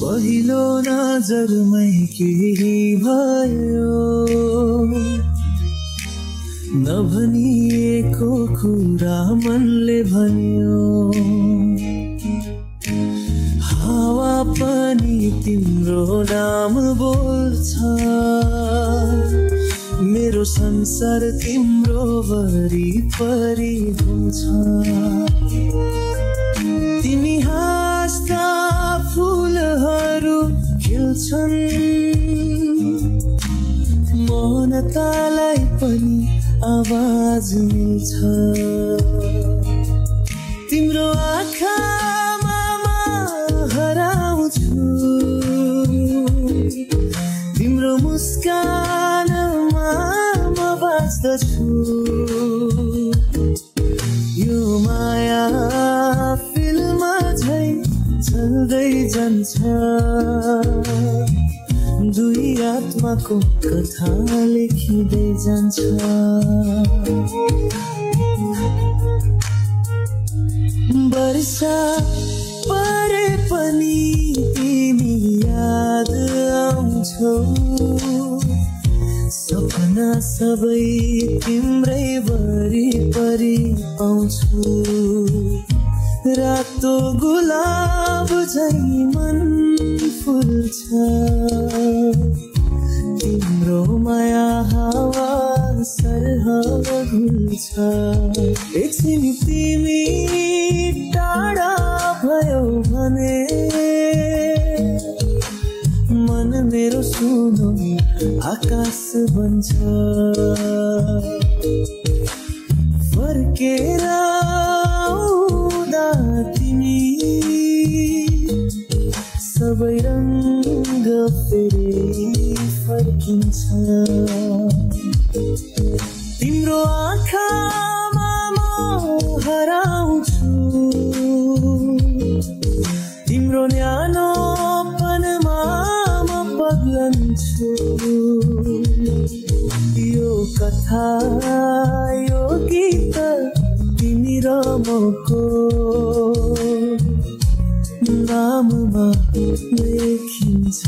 पहिलो नजरमै केही भयो नभनिएको कुरा मनले भन्यो हावा पनि तिम्रो नाम बोल्छ मेरो संसार तिम्रो वरिपरि हुन्छ तिमी हाँस्दा फुलहरू खिल्छन् मौनतालाई पनि आवाज मिल्छ तिम्रो आँखामा म हराउँछु तिम्रो मुस्कानमा म बाँच्दछु यो माया फिल्म झै चल्दै जान्छ दुई आत्माको कथा लेखिँदै जान्छ वर्षा परे पनि तिमी याद आउँछौ सपना सबै तिम्रै वरिपरि पाउँछु रातो गुलाब झै मन फुल्छ तिम्रो माया हावा सरह घुल्छ एकछिन तिमी टाढा भयो भने मन मेरो सुनो आकाश बन्छ फर्केर आउँदा तिमी सबै रंग फेरि फर्किन्छ तिम्रो आँखामा म हराउँछु तिम्रो न्यानोपनमा म पग्लन्छु यो कथा यो गीत तिमी र मको नाममा लेखिन्छ